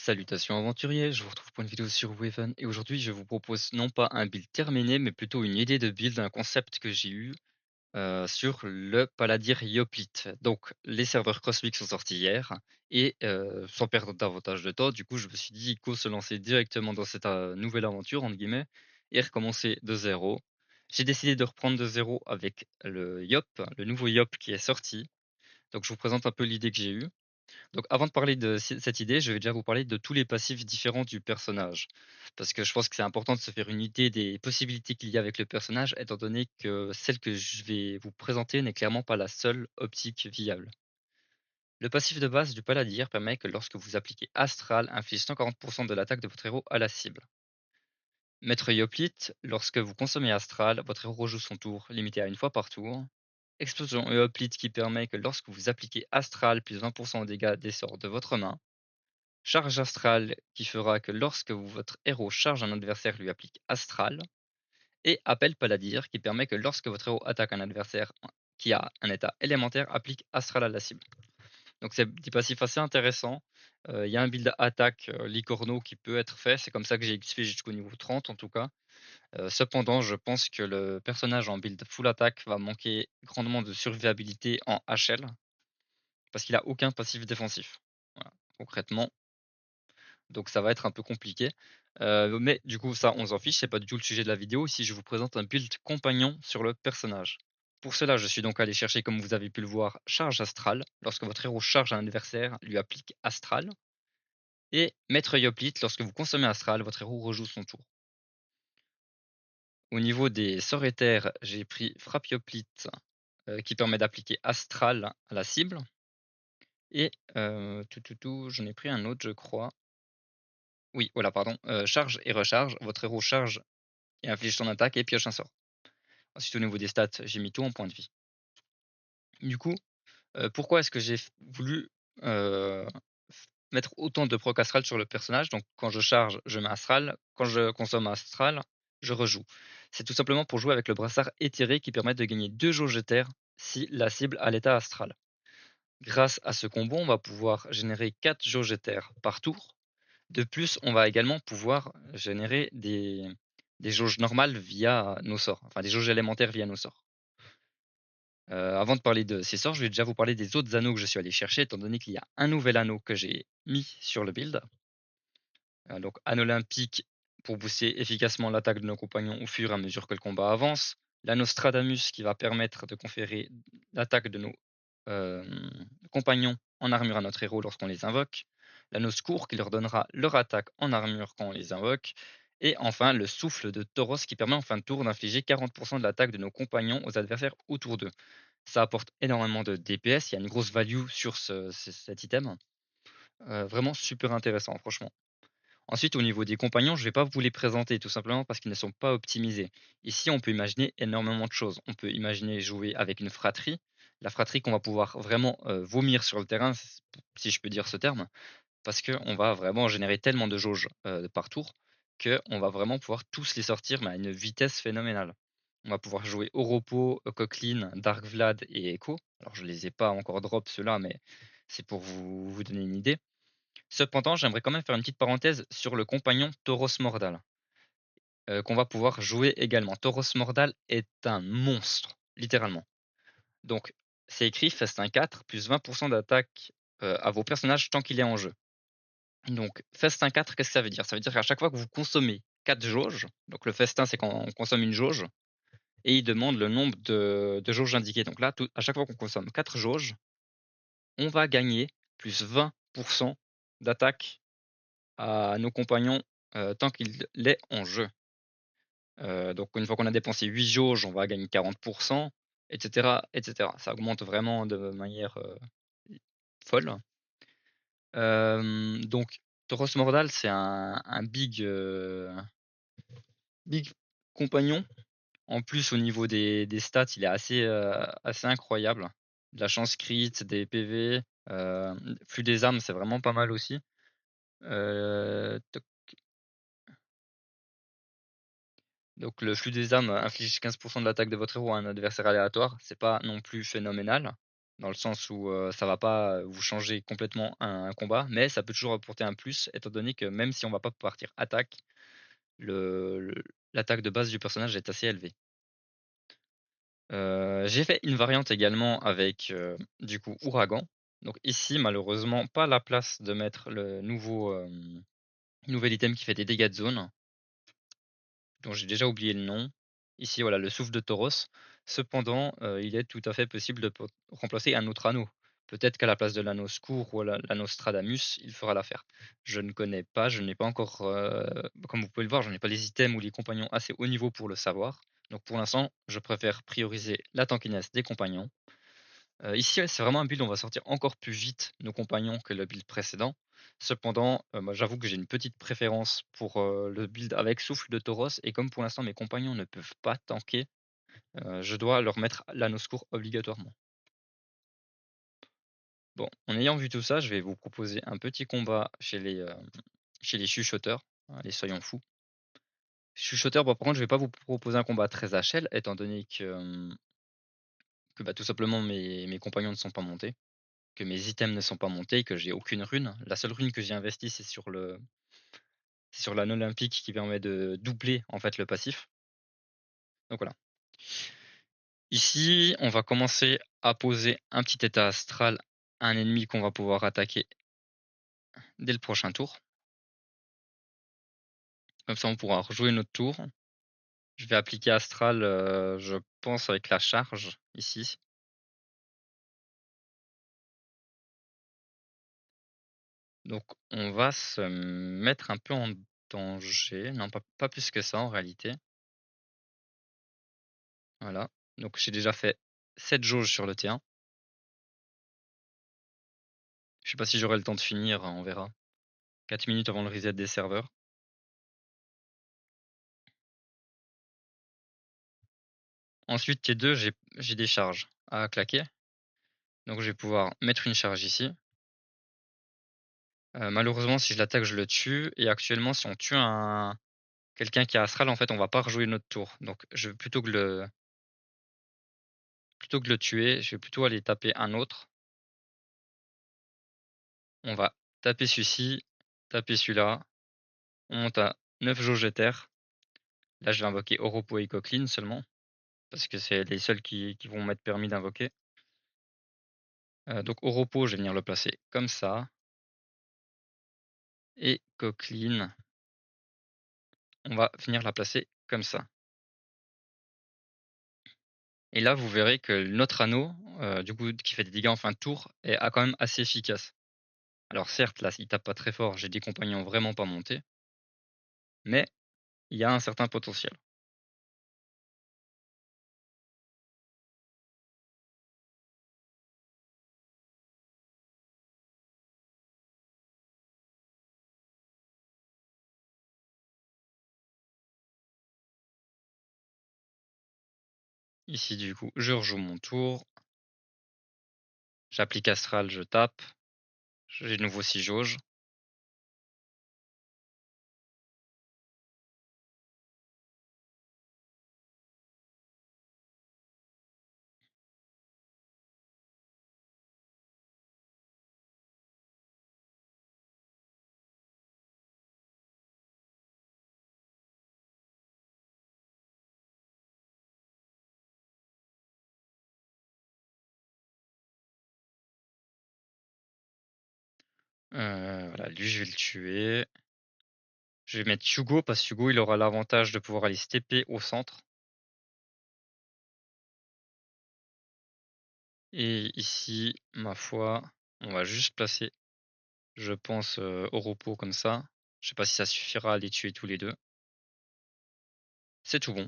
Salutations aventuriers, je vous retrouve pour une vidéo sur Waven et aujourd'hui je vous propose non pas un build terminé mais plutôt une idée de build, un concept que j'ai eu sur le Palladir Yoplite. Donc les serveurs cosmiques sont sortis hier et sans perdre davantage de temps, du coup je me suis dit go se lancer directement dans cette nouvelle aventure entre guillemets et recommencer de zéro. J'ai décidé de reprendre de zéro avec le Yop, le nouveau Yop qui est sorti. Donc je vous présente un peu l'idée que j'ai eue. Donc avant de parler de cette idée, je vais déjà vous parler de tous les passifs différents du personnage. Parce que je pense que c'est important de se faire une idée des possibilités qu'il y a avec le personnage, étant donné que celle que je vais vous présenter n'est clairement pas la seule optique viable. Le passif de base du Palladir permet que lorsque vous appliquez Astral, inflige 140% de l'attaque de votre héros à la cible. Maître Yoplite, lorsque vous consommez Astral, votre héros rejoue son tour, limité à une fois par tour. Explosion Yoplite qui permet que lorsque vous appliquez Astral plus 20% aux dégâts des sorts de votre main. Charge astrale qui fera que lorsque votre héros charge un adversaire lui applique astral. Et appel paladir qui permet que lorsque votre héros attaque un adversaire qui a un état élémentaire, applique astral à la cible. Donc c'est un petit passif assez intéressant. Il y a un build attaque Licorno qui peut être fait, c'est comme ça que j'ai XP jusqu'au niveau 30 en tout cas. Cependant, je pense que le personnage en build full attaque va manquer grandement de survivabilité en HL parce qu'il a aucun passif défensif. Voilà, concrètement. Donc ça va être un peu compliqué. Mais du coup, ça, on s'en fiche, c'est pas du tout le sujet de la vidéo. Ici, je vous présente un build compagnon sur le personnage. Pour cela, je suis donc allé chercher, comme vous avez pu le voir, charge astrale. Lorsque votre héros charge un adversaire, lui applique astral. Et maître Yoplite, lorsque vous consommez astral, votre héros rejoue son tour. Au niveau des sorts éthers, j'ai pris frappe Yoplite, qui permet d'appliquer astral à la cible. Et j'en ai pris un autre, je crois. Oui, voilà, pardon. Charge et recharge. Votre héros charge et inflige son attaque et pioche un sort. Ensuite, au niveau des stats, j'ai mis tout en point de vie. Du coup, pourquoi est-ce que j'ai voulu mettre autant de proc astral sur le personnage? Donc, quand je charge, je mets astral. Quand je consomme astral, je rejoue. C'est tout simplement pour jouer avec le brassard éthéré qui permet de gagner 2 jauges éthers si la cible a l'état astral. Grâce à ce combo, on va pouvoir générer 4 jauges éthers par tour. De plus, on va également pouvoir générer des jauges normales via nos sorts, enfin des jauges élémentaires via nos sorts. Avant de parler de ces sorts, je vais déjà vous parler des autres anneaux que je suis allé chercher, étant donné qu'il y a un nouvel anneau que j'ai mis sur le build. Donc anneau olympique pour booster efficacement l'attaque de nos compagnons au fur et à mesure que le combat avance. L'anneau Stradamus qui va permettre de conférer l'attaque de nos compagnons en armure à notre héros lorsqu'on les invoque. L'anneau Secours qui leur donnera leur attaque en armure quand on les invoque. Et enfin le souffle de Tauros qui permet en fin de tour d'infliger 40% de l'attaque de nos compagnons aux adversaires autour d'eux. Ça apporte énormément de DPS, il y a une grosse value sur cet item. Vraiment super intéressant, franchement. Ensuite, au niveau des compagnons, je ne vais pas vous les présenter tout simplement parce qu'ils ne sont pas optimisés. Ici, on peut imaginer énormément de choses. On peut imaginer jouer avec une fratrie, la fratrie qu'on va pouvoir vraiment vomir sur le terrain, si je peux dire ce terme, parce qu'on va vraiment générer tellement de jauges par tour qu'on va vraiment pouvoir tous les sortir mais à une vitesse phénoménale. On va pouvoir jouer Oropo, Coqueline, Dark Vlad et Echo. Alors je les ai pas encore drop ceux-là, mais c'est pour vous donner une idée. Cependant, j'aimerais quand même faire une petite parenthèse sur le compagnon Tauros Mordal, qu'on va pouvoir jouer également. Tauros Mordal est un monstre, littéralement. Donc, c'est écrit Festin 4, plus 20% d'attaque à vos personnages tant qu'il est en jeu. Donc, Festin 4, qu'est-ce que ça veut dire? Ça veut dire qu'à chaque fois que vous consommez 4 jauges, donc le festin, c'est quand on consomme une jauge, et il demande le nombre de jauges indiquées. Donc là, à chaque fois qu'on consomme 4 jauges, on va gagner plus 20% d'attaque à nos compagnons tant qu'il est en jeu. Donc une fois qu'on a dépensé 8 jauges, on va gagner 40%, et cetera, et cetera. Ça augmente vraiment de manière folle. Donc Tauros Mordal, c'est un big compagnon. En plus, au niveau des stats, il est assez incroyable. De la chance crit, des PV, flux des armes, c'est vraiment pas mal aussi. Toc Donc le flux des armes inflige 15% de l'attaque de votre héros à un adversaire aléatoire, c'est pas non plus phénoménal. dans le sens où, ça va pas, vous changer complètement un combat, mais ça peut toujours apporter un plus étant donné que même si on va pas partir attaque, le l'attaque de base du personnage est assez élevée. J'ai fait une variante également avec, du coup Ouragan. Donc ici malheureusement pas la place de mettre le nouvel item qui fait des dégâts de zone, dont j'ai déjà oublié le nom. Ici voilà, le souffle de Tauros. Cependant, il est tout à fait possible de remplacer un autre anneau. Peut-être qu'à la place de l'anneau Scour ou l'anneau Stradamus, il fera l'affaire. Je ne connais pas, je n'ai pas encore, comme vous pouvez le voir, je n'ai pas les items ou les compagnons assez haut niveau pour le savoir. Donc pour l'instant, je préfère prioriser la tankiness des compagnons. Ici, ouais, c'est vraiment un build où on va sortir encore plus vite nos compagnons que le build précédent. Cependant, moi j'avoue que j'ai une petite préférence pour, le build avec souffle de Tauros et comme pour l'instant mes compagnons ne peuvent pas tanker, je dois leur mettre l'anneau secours obligatoirement. Bon, en ayant vu tout ça, je vais vous proposer un petit combat chez les chuchoteurs, les soyons fous. Chuchoteurs, bon par contre je vais pas vous proposer un combat très HL étant donné que, bah, tout simplement mes compagnons ne sont pas montés. Que mes items ne sont pas montés, que j'ai aucune rune. La seule rune que j'ai investie, c'est sur l'anneau olympique qui permet de doubler en fait le passif. Donc voilà. Ici, on va commencer à poser un petit état astral à un ennemi qu'on va pouvoir attaquer dès le prochain tour. Comme ça, on pourra rejouer notre tour. Je vais appliquer astral, je pense avec la charge ici. Donc on va se mettre un peu en danger. Non, pas plus que ça en réalité. Voilà. Donc j'ai déjà fait 7 jauges sur le T1. Je sais pas si j'aurai le temps de finir, on verra. 4 minutes avant le reset des serveurs. Ensuite, T2, j'ai des charges à claquer. Donc je vais pouvoir mettre une charge ici. Malheureusement, si je l'attaque, je le tue. Et actuellement, si on tue quelqu'un qui a Astral, en fait, on va pas rejouer notre tour. Donc je plutôt que le tuer, je vais plutôt aller taper un autre. On va taper celui-ci, taper celui-là. On monte à 9 jauges éther. Là, je vais invoquer Oropo et Coqueline seulement. Parce que c'est les seuls qui vont m'être permis d'invoquer. Donc Oropo, je vais venir le placer comme ça. Et Coqueline, on va venir la placer comme ça. Et là, vous verrez que notre anneau, du coup, qui fait des dégâts en fin de tour, est quand même assez efficace. Alors certes, là, il tape pas très fort, j'ai des compagnons vraiment pas montés, mais il y a un certain potentiel. Ici, du coup, je rejoue mon tour, j'applique Astral, je tape, j'ai de nouveau 6 jauges. Voilà, lui, je vais le tuer. Je vais mettre Hugo, parce que Hugo, il aura l'avantage de pouvoir aller se TP au centre. Et ici, ma foi, on va juste placer, je pense, au repos comme ça. Je sais pas si ça suffira à les tuer tous les deux. C'est tout bon.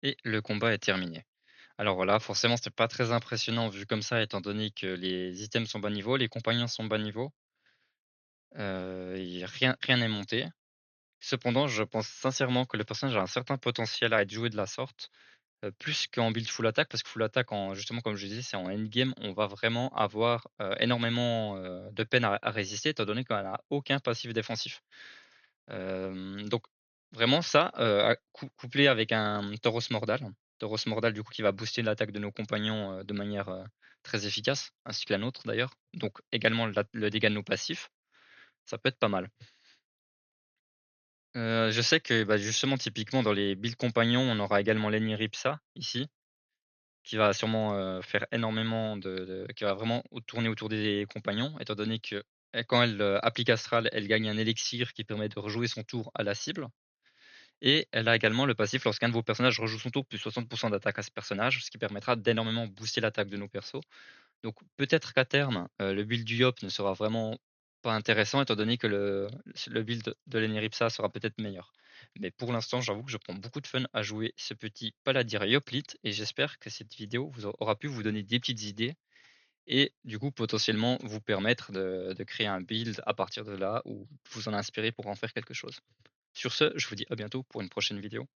Et le combat est terminé. Alors voilà, forcément, c'était pas très impressionnant vu comme ça, étant donné que les items sont bas niveau, les compagnons sont bas niveau. Et rien n'est monté. Cependant, je pense sincèrement que le personnage a un certain potentiel à être joué de la sorte. plus qu'en build full attack parce que full attack en justement comme je disais, c'est en endgame, on va vraiment avoir, énormément, de peine à résister étant donné qu'on a aucun passif défensif. Donc vraiment ça, couplé avec un Tauros Mordal. Tauros Mordal du coup qui va booster l'attaque de nos compagnons, de manière, très efficace, ainsi que la nôtre d'ailleurs, donc également le dégât de nos passifs, ça peut être pas mal. Je sais que, bah, justement typiquement dans les builds compagnons, on aura également l'ennemi Ripsa ici, qui va sûrement, faire énormément qui va vraiment tourner autour des compagnons étant donné que, quand elle, applique Astral, elle gagne un élixir qui permet de rejouer son tour à la cible. Et elle a également le passif lorsqu'un de vos personnages rejoue son tour, plus 60 d'attaque à ce personnage, ce qui permettra d'énormément booster l'attaque de nos persos. Donc peut-être qu'à terme, le build du Yop ne sera vraiment pas intéressant étant donné que le build de l'Eneripsa sera peut-être meilleur. Mais pour l'instant, j'avoue que je prends beaucoup de fun à jouer ce petit Paladin Yoplit et j'espère que cette vidéo aura pu vous donner des petites idées et du coup potentiellement vous permettre de créer un build à partir de là ou vous en inspirer pour en faire quelque chose. Sur ce, je vous dis à bientôt pour une prochaine vidéo.